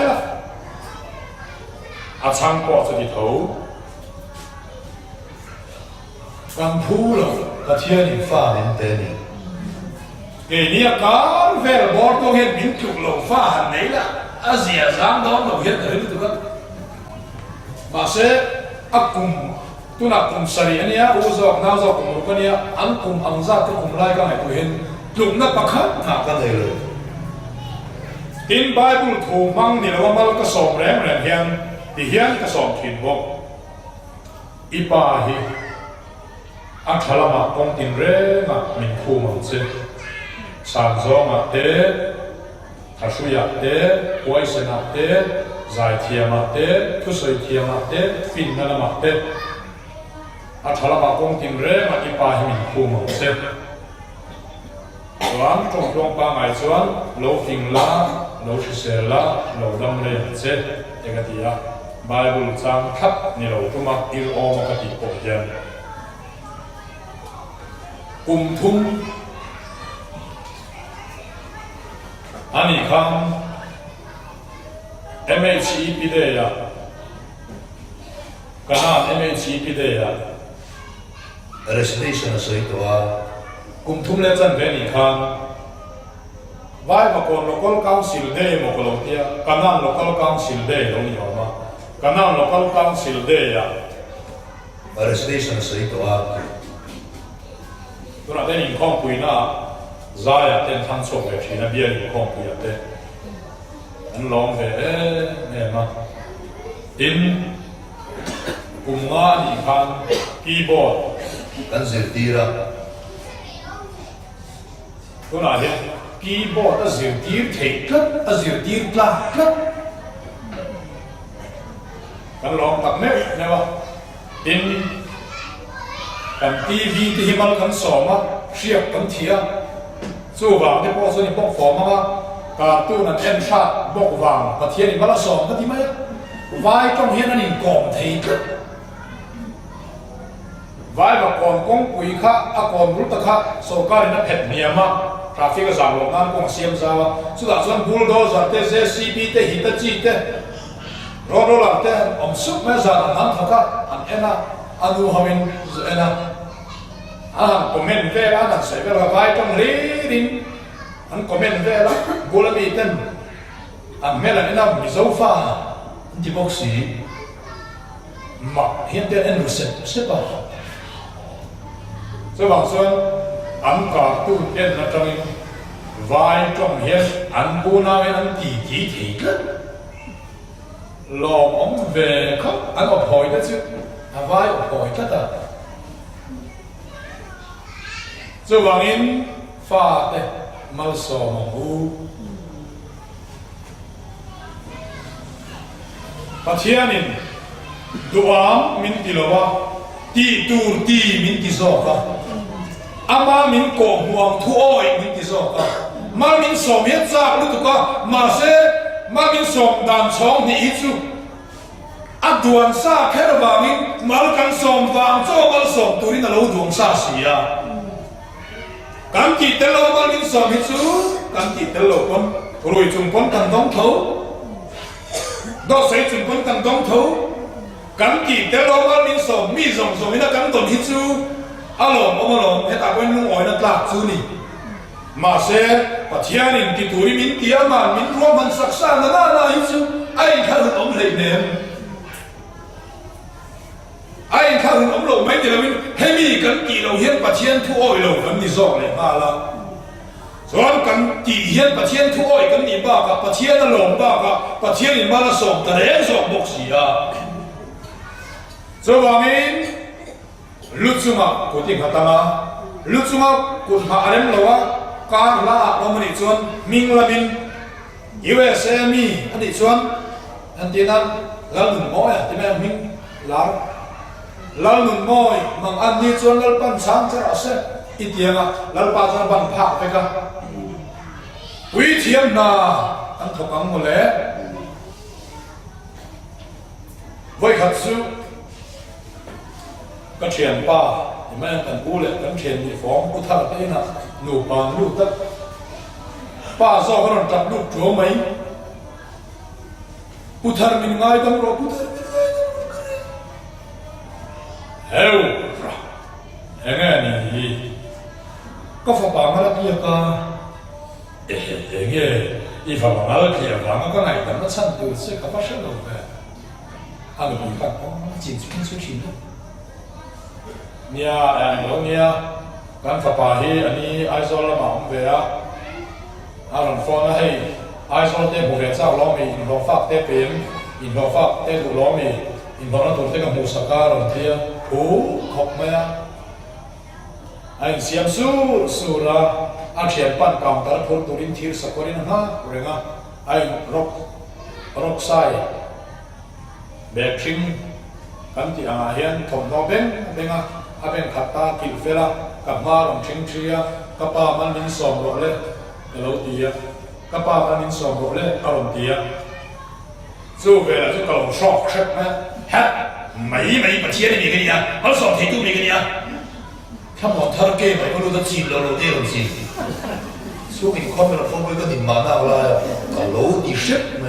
ช่างปอดจะที่เท้ากันพูดแล้วกระเทียนฟ้าเห็นเตนี่เกี่ยนี่การเฟลบอร์ดก็เห็นมินถูกลงฟ้าหันไหนล่ะอาเซียนซ้ำน้องเราเห็นอะไรไม่ถูกกันมาเสอักกุมตุนักกุมสรีเนี่ยอุจจาระน่าจะกุมรูกันเนี่ยอันกุมอังซาที่กุมไล่กันให้ตัวเห็นลุงนักประคันหนักกันเลยกินไบเบิลถูกมั่งนี่เราว่ามันก็สอบแรงเฮียนที่เฮียนก็สอบถิ่นบอกอีปาฮี อัครามาคงตินเรงะมินคู่มันเช่สามจงเตทัชุยเตหวยเสนาเตใจเทียมเตทุสอยเทียมเตฟินนั่นมาเตอัครามาคงตินเรงะอีปาหิมินคู่มันเช่ส่วนตรงปางไอส่วนโลฟิงลาโลชิเซลาโลดัมเรนเช่เอกติยาไบเบิลจางทับนี่เราตุมาอิลโอมกติโอเยนกุมทุมอันนี้คำ MHE พิเดียกันนั่น MHE พิเดีย arrestation สวยตัวกุมทุมเล่จันเป็นอีกคำไว้มาก่อน local council day มาก่อนเดียกันนั่น local council day ตรงนี้ออกมากันนั่น local council day arrestation สวยตัวตัวนั้นเป็นข้องคุยน่ะใจเป็นทั้งสองแบบที่นั่นเบียร์ข้องคุยเต้อันลองแบบเนี่ยมาอินกุมงานอีกครั้งคีย์บอร์ดกันเสียทีระตัวนั้นเนี่ยคีย์บอร์ดเสียทีเทคลับเสียทีกลาครับกันลองตัดเนี่ยนะวะอินกันทีวีที่มันกันสองอ่ะเชียบกันเทียสู้วางที่พ่อส่วนนี้บอกฟอร์มว่าการตู้นั้นเอ็นชาติบอกวางประเทศนี้มาละสองก็ที่ไม่ไว้ต้องเห็นนั่นเองกองเทียไว้แบบก่อนกงกุยข้าก่อนรุตข้าโซการนั้นเผ็ดเมียมาทราฟิกสั่งลงน้ำกงเสียมซาวสุดท้ายส่วนบูลโดซาร์เตเซซีบีเตหิตจีเตรอหลังเตอมสุกแม่จานนั้นทักข้าอันเอ็น่ะอันดูฮามินเอ็น่ะคอมเมนต์เวลานั่นใส่เวลาไว้ต้องรีดินอันคอมเมนต์เวลากูละมีเต้นอันเมลันเอ็น่ะมิโซฟาที่บอกสิมาเห็นเต้นเอ็นรู้สึกใช่ปะส่วนส่วนอันการ์ตูนเอ็นนั่นจังไว้ต้องเห็นอันกูน่าเอ็นอันตีทีลองเวลาอันอภัยได้สิอันไว้อภัยก็ได้ส่วนอินฟาเตมาสอมหูปัจจัยนินดูอามมินติโลวะตีตูร์ตีมินติโซกะอามามินโกห่วงทุอ้อยมินติโซกะมามินสมเฮ็ดจากลุตุกะมาเซมามินสมดันช่องนี่อิจูอัดดวงซาแค่ระบามินมาลกันสมวางโจมาลสมตุรินเราดวงซาเสียกันจิตเรามาลินสมิจูกันจิตเราคนรวยจุงคนกันต้องเท่าดอกใส่จุงคนกันต้องเท่ากันจิตเรามาลินสมีสมสมินะกันต้องฮิจูอารมณ์อารมณ์ให้ตาเป็นนุ่งอ่อยนักลาจูนี่มาเสปัจจัยนินที่ตุริมินที่อามันมินรวมมันสักษาหน้าฮิจูไอ้ข้าหึงอมเลยเนี่ยไอ้ข้าหึงอมโลไม่เดี๋ยวมินให้มีกันกี่เราเห็นปัจจัยทุกอ้อยเรากันนี่ส่งเลยมาละส่วนกันกี่เห็นปัจจัยทุกอ้อยกันนี่บ้ากับปัจจัยนั่นหลงบ้ากับปัจจัยนี่มาละส่งแต่เรื่องส่งบอกเสียส่วนมินลุจุมากุฏิขัตมาลุจุมากุฏิมาอะไรมั้งวะการละเราไม่ได้ชวนมิงละมินUSAมีอันนี้ชวนอันที่นั้นเราหนุ่มน้อยที่แม่มิงลาเราหนุ่มน้อยมังอันนี้ชวนเราปั้นช้างจะเอาเสร็จอีเดียงเราปั้นช้างปั้นผักไปกันวิเทียมนาอันถูกกังหมดเลยไว้ขัดสู้กันเชียนป้าแม่กันกูเลยกันเชียนที่ฟ้องกูท่าเต้นน่ะหนูปานลูกตักป้าสอบกันจับลูกโจไหมกูท่ามินง่ายกันรอกูท่ามินง่ายเฮ้ยยังไงนี่ก็ฝังปากมาแล้วพี่ก็ยังไงอีฝังมาแล้วพี่ก็มันก็ไหนแต่มันสั่นตัวเสียกับว่าเชื่อเราไปอันนี้ผมฟังเขาจริงจริงสุดชินเนี่ยเราเนี่ยการฝังปากที่อันนี้ไอโซลมาผมเวลาอารันฟอนให้ไอโซลเต้ผมเรียนทราบล้อมีอินโดฟักเต้เป็นอินโดฟักเต้ดูล้อมีอินโดนั่นตัวเต้กับมูสการันเทียโอ้ขอบไหมอ่ะ anh xiêm su ra anh xiêm pan còng ta phun tụ linh thiêu sạc qua đi ha rồi nga anh rock sai bè phim kan ti anga hian thom no benga a ben khata kil fela ka ma rong thing thria ka pa man min som ro le lo tia ka pa man min som ro le a rom tia chu ve la chu ka lo shock shak ma hat mấy ba chia ni cái gì à nó som thì tu ni cái gì àถ้ามองทาร์เก้ไปก็รู้ว่าจีนเราเตี้ยหรือจีนช่วงนี้คนเราฟ้องไปก็ติดมาหน้าอะไรก็รู้ดีเช็ดไหม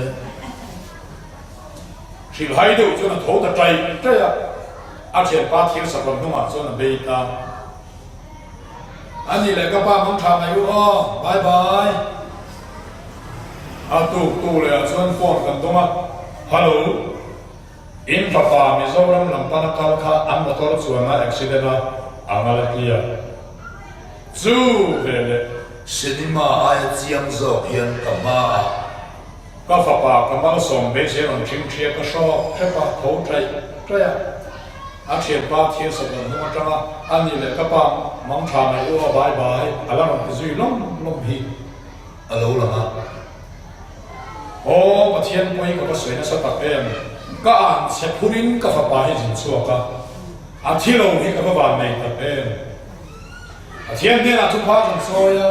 chỉ hai đầu cho nó thấu thật trái trái à anh chị ba thiếu sập lòng đúng à cho nó bị ta anh đi lại các ba mong thằng này ô bye bye à tu lại cho anh phone gần đúng à hello in papa mi zo ram lam pa kal kha am motor chuang a accident a angala kia chu vele cinema ai chiang zo hian kama ka papa kamal som be se ron chim chia ka sho pa thau trai trai a chhe pa thie sa ban no tanga ani le ka pa mang tha mai o bye bye ala ron zui long hi alo la ha o pathian poi ka soi na sa ta em ka an se phurin ka pa hi jin chu ka a thilo hi ka ba mai ta em a thian ne la tu pa jin so ya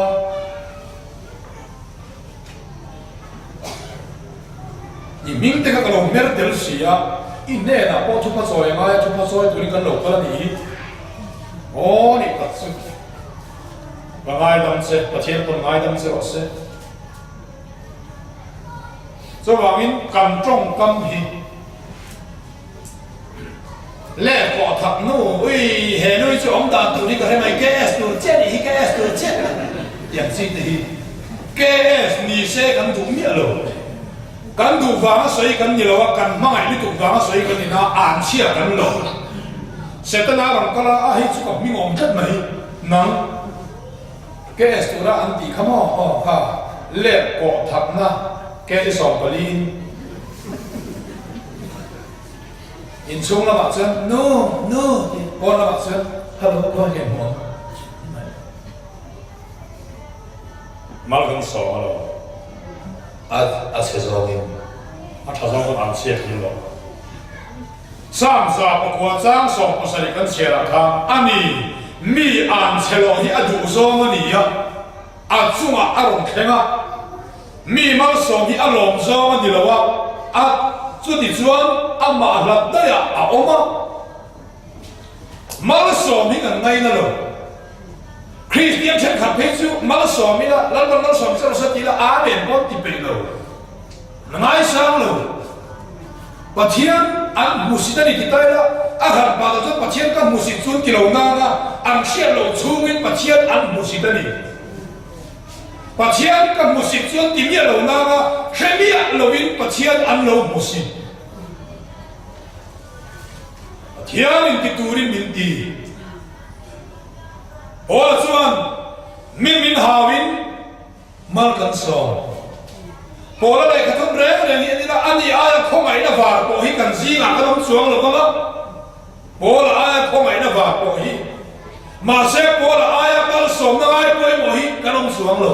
ni ming te ka lo mer del sia in ne na po tu pa so ya ma tu pa so tu ni kan lo ka ni o ni ka su ba ngai dam se pathian ton ngai dam se o se cho vào in cầm trong cầm hi lẽ bỏ thật nô ui hệ nuôi cho ông ta tụi đi có hay mày gas tụi chết đi gas tụi chếtอย่างgì thì gas ni sẽ cần tụi miệng rồi cần tụi vàng sấy cần nhiều là cần mang ai đi tụi vàng sấy cần thì nó ăn chia cần rồi sẽ tên nào làm cái là ai chụp cầm miếng ông chết mày nắng gas tụi ra ăn thì không ha lẽ bỏ thật na cái sòng bờ lin in chung là bạn chân no con là bạn chân hello con hiện món mal gần sò rồi sẽ zo hin thà rằng con ăn xe thì rồi sam sa bọc qua trang sòng có sai cần xe là thang ani mi ăn xe lo thì ăn đủ zo mà nỉ à chung à ăn rong khen à mi mal som hi alom zo ma dilawa a chu ti chuan a ma hlap da ya a oma mal som hi kan ngai na lo Christian chen khat pe chu mal som hi la lan mal som sa ti la a ben bon ti pe lo ngai sang lo pathian an musidani ti tai la a har ba da pathian ka musid chun ki lo na na an sia lo chungin pathian an musidani pathian ka musit chuan ti mia lo na nga hремia lovin pathian an lo musit pathian in ti turin min ti ola chuan min hawin mal kan so pola dai khathum re ni la ani aya khongai na var po hi kan zinga ka dom chuang lo ka pola aya khongai na var po hi ma se pola aya kal som na ai poi mo hi ka dom chuang lo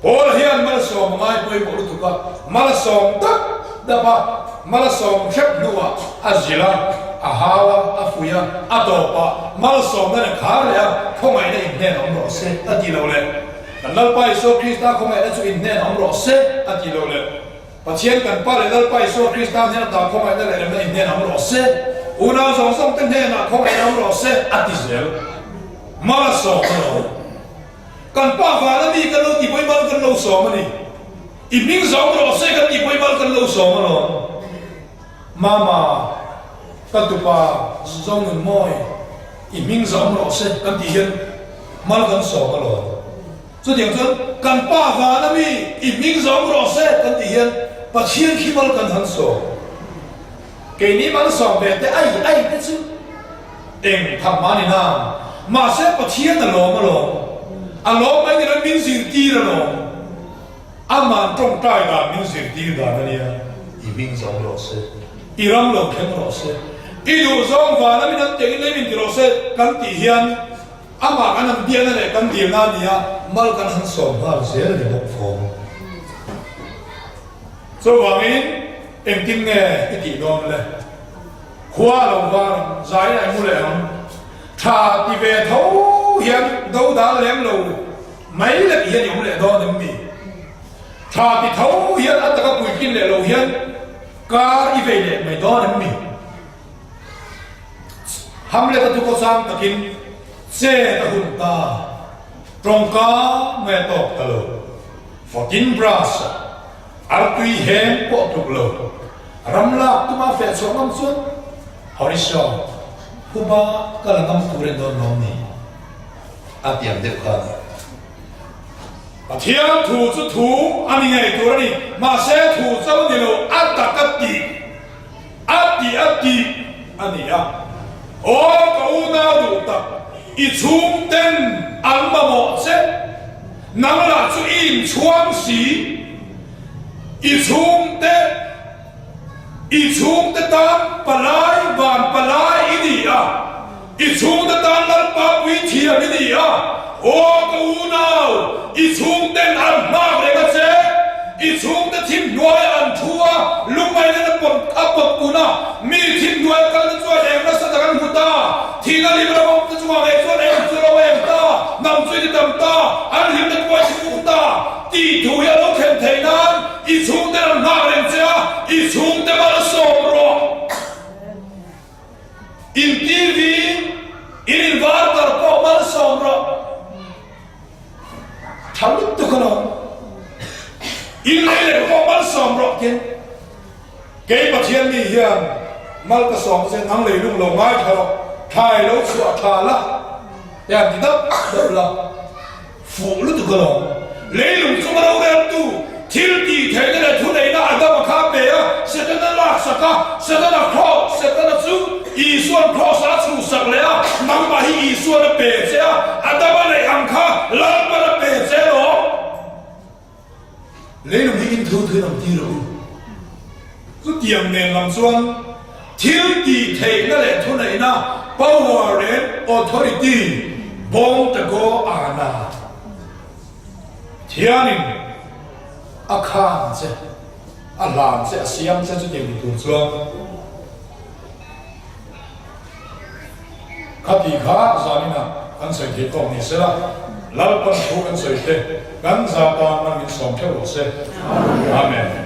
Ora hian mal som ngai poi mo tu ka mal som tak da ba mal som chep nuwa azila a hawa a fuya a do pa mal som na khar ya khomai na in ne nom ro se a ti lo le nal pai so krista khomai na chu in ne nom ro se a ti lo le pathian kan pa le nal pai so krista ne ta khomai na le na in ne nom ro se una song song ten ne na khomai nom ro se a ti zel mal som no kan pa va na mi kan lo ti poi mal kan lo so ma ni i ming zong ro se kan ti poi mal kan lo so ma lo mama kan tu pa zong nun moi i ming zong ro se kan ti hian mal kan so ma lo chu diang chuan kan pa va na mi i ming zong ro se kan ti hian pa chian khi mal kan han so ke ni mal so be te ai te chu eng tham ma ni na ma se pa chian na lo ma lo alo mai ni min sir ti lo aman trong trai da min sir ti da na nia i ming zong ro se i ram lo khem ro se i du zong va na min te le min ti ro se kan ti hian ama kan ang dia na le kan dia na niya mal kan han som ha zel de bok phong so wangin em tim nge iti don le khwa lo wang zai ai mu le ham tha ti ve tho hian do da lem lo mai le hian yong le do nem mi tha ti tho hian at ka pui kin le lo hian kar i ve le mai do nem mi ham le ka tu ko sam takin se ta hun ta trong ka me to ta lo 14 brass ar tui hem po tu lo ram la tu ma fe so nam sun horisho kuba kala nam tu re do nom ni atiam de kha thiam thu chu thu ani ngai tu ni ma se thu chau ni lo atakati ati ani ya o ka una du ta i chung ten an ma mo se nang la chu in chuang si i chung te tam palai van palai ini ya i chung te tam lar pa wi thia ni ya o ka una i chung ten an ma re ka se i chung te thim nuai an thua lumai na pon apot kuna mi thim nuai ka na chua em na sa kan huta thina li bra mom te chua e chua em chu lo em ta nam chui ti tam ta an lim na kwai chu ta ti thu ya lo khen thei nan i chung te an ma re cha i chung te ba so ro in tv in var tar ko mal so ro tham tu kono in le ko mal so ro ken ke pa thian mi hian mal ka som se nang le lung lo ngai tho thai lo chu tha la ya ti dap la fu lu tu kono le lung chu ma lo re tu thil ti the ne thu nei na da ma kha pe ya se ta na la sa ka se ta na kho se ta na chu i suan kho sa chu sak le ya nang ma hi i suan pe che ya ada ba le ang kha la ba la pe che lo le lung hi in thu thu nam ti lo chu tiam nen lam suan thil ti the na le thu nei na power and authority bong ta go ana thianin akhan se alam se asiam se chu tiam tu chuang khati kha zamina kan sai thi tong ni se la lal pan thu kan sai te kan za ta man min som theu se amen